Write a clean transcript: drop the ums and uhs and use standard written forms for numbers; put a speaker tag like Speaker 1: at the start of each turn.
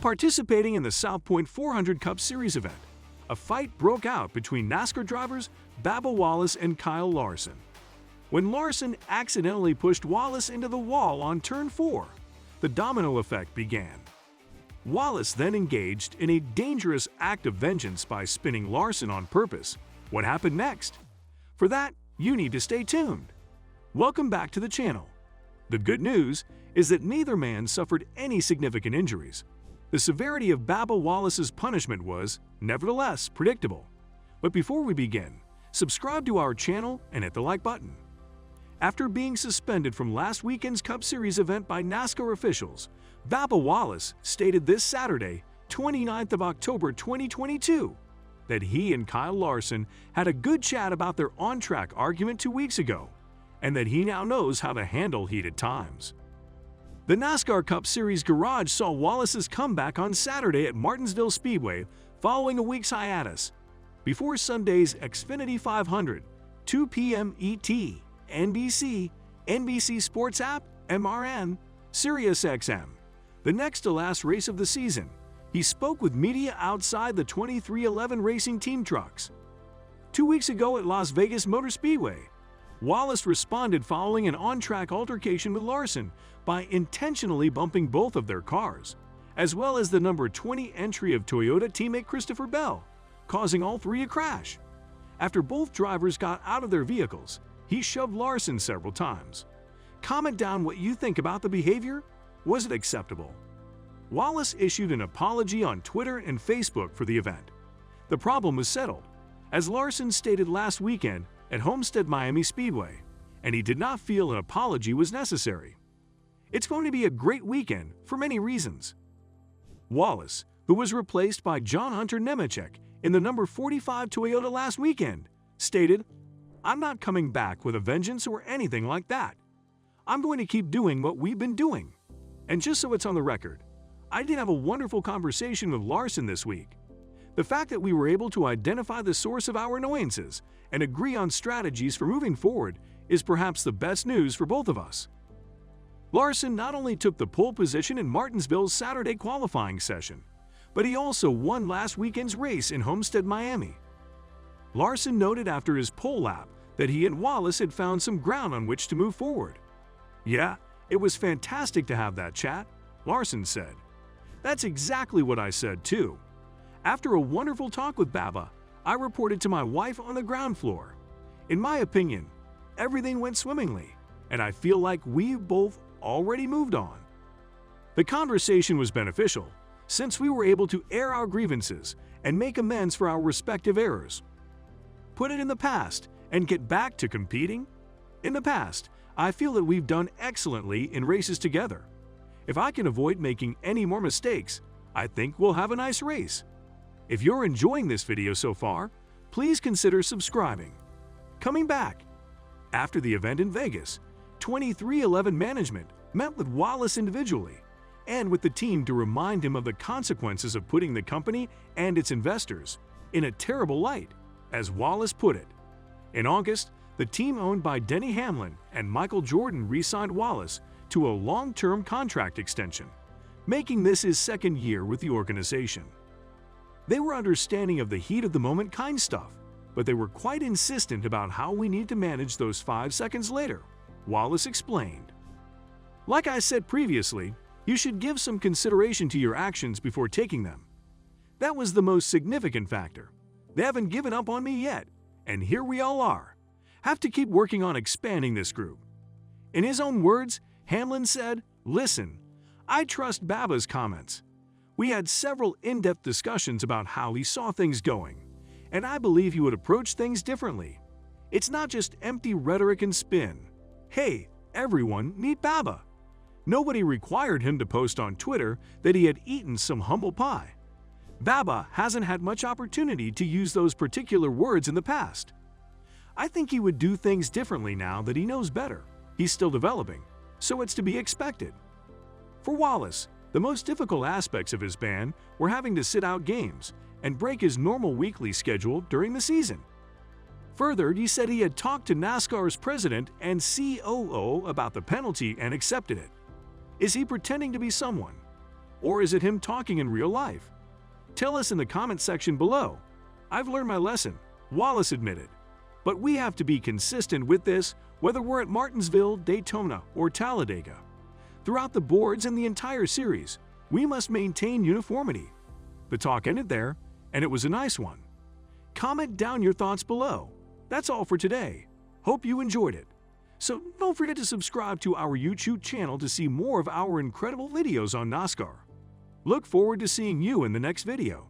Speaker 1: participating in the South Point 400 Cup Series event, a fight broke out between NASCAR drivers Bubba Wallace and Kyle Larson. When Larson accidentally pushed Wallace into the wall on turn 4, the domino effect began. Wallace then engaged in a dangerous act of vengeance by spinning Larson on purpose. What happened next? For that, you need to stay tuned. Welcome back to the channel. The good news is that neither man suffered any significant injuries. The severity of Bubba Wallace's punishment was, nevertheless, predictable. But before we begin, subscribe to our channel and hit the like button. After being suspended from last weekend's Cup Series event by NASCAR officials, Bubba Wallace stated this Saturday, 29th of October 2022, that he and Kyle Larson had a good chat about their on-track argument 2 weeks ago, and that he now knows how to handle heated times. The NASCAR Cup Series garage saw Wallace's comeback on Saturday at Martinsville Speedway following a week's hiatus. Before Sunday's Xfinity 500, 2 p.m. ET, NBC, NBC Sports App, MRN, SiriusXM, the next to last race of the season, he spoke with media outside the 2311 Racing Team trucks. 2 weeks ago at Las Vegas Motor Speedway, Wallace responded following an on-track altercation with Larson by intentionally bumping both of their cars, as well as the number 20 entry of Toyota teammate Christopher Bell, causing all three to crash. After both drivers got out of their vehicles, he shoved Larson several times. Comment down what you think about the behavior. Was it acceptable? Wallace issued an apology on Twitter and Facebook for the event. The problem was settled, as Larson stated last weekend at Homestead Miami Speedway, and he did not feel an apology was necessary. It's going to be a great weekend for many reasons. Wallace, who was replaced by John Hunter Nemechek in the number 45 Toyota last weekend, stated, "I'm not coming back with a vengeance or anything like that. I'm going to keep doing what we've been doing." And just so it's on the record, I did have a wonderful conversation with Larson this week. The fact that we were able to identify the source of our annoyances and agree on strategies for moving forward is perhaps the best news for both of us. Larson not only took the pole position in Martinsville's Saturday qualifying session, but he also won last weekend's race in Homestead, Miami. Larson noted after his pole lap that he and Wallace had found some ground on which to move forward. "Yeah, it was fantastic to have that chat," Larson said. "That's exactly what I said too. After a wonderful talk with Bubba, I reported to my wife on the ground floor. In my opinion, everything went swimmingly, and I feel like we've both already moved on." The conversation was beneficial, since we were able to air our grievances and make amends for our respective errors. Put it in the past and get back to competing? In the past, I feel that we've done excellently in races together. If I can avoid making any more mistakes, I think we'll have a nice race. If you're enjoying this video so far, please consider subscribing. Coming back. After the event in Vegas, 2311 management met with Wallace individually and with the team to remind him of the consequences of putting the company and its investors in a terrible light, as Wallace put it. In August, the team owned by Denny Hamlin and Michael Jordan re-signed Wallace to a long-term contract extension, making this his second year with the organization. They were understanding of the heat of the moment kind stuff, but they were quite insistent about how we need to manage those 5 seconds later, Wallace explained. "Like I said previously, you should give some consideration to your actions before taking them. That was the most significant factor. They haven't given up on me yet, and here we all are. Have to keep working on expanding this group." In his own words, Hamlin said, "Listen, I trust Bubba's comments. We had several in-depth discussions about how he saw things going, and I believe he would approach things differently. It's not just empty rhetoric and spin. Hey, everyone, meet Bubba." Nobody required him to post on Twitter that he had eaten some humble pie. Bubba hasn't had much opportunity to use those particular words in the past. I think he would do things differently now that he knows better. He's still developing, so it's to be expected. For Wallace, the most difficult aspects of his ban were having to sit out games and break his normal weekly schedule during the season. Further, he said he had talked to NASCAR's president and COO about the penalty and accepted it. Is he pretending to be someone? Or is it him talking in real life? Tell us in the comment section below. I've learned my lesson, Wallace admitted. But we have to be consistent with this, whether we're at Martinsville, Daytona, or Talladega. Throughout the boards and the entire series, we must maintain uniformity. The talk ended there, and it was a nice one. Comment down your thoughts below. That's all for today. Hope you enjoyed it. So don't forget to subscribe to our YouTube channel to see more of our incredible videos on NASCAR. Look forward to seeing you in the next video.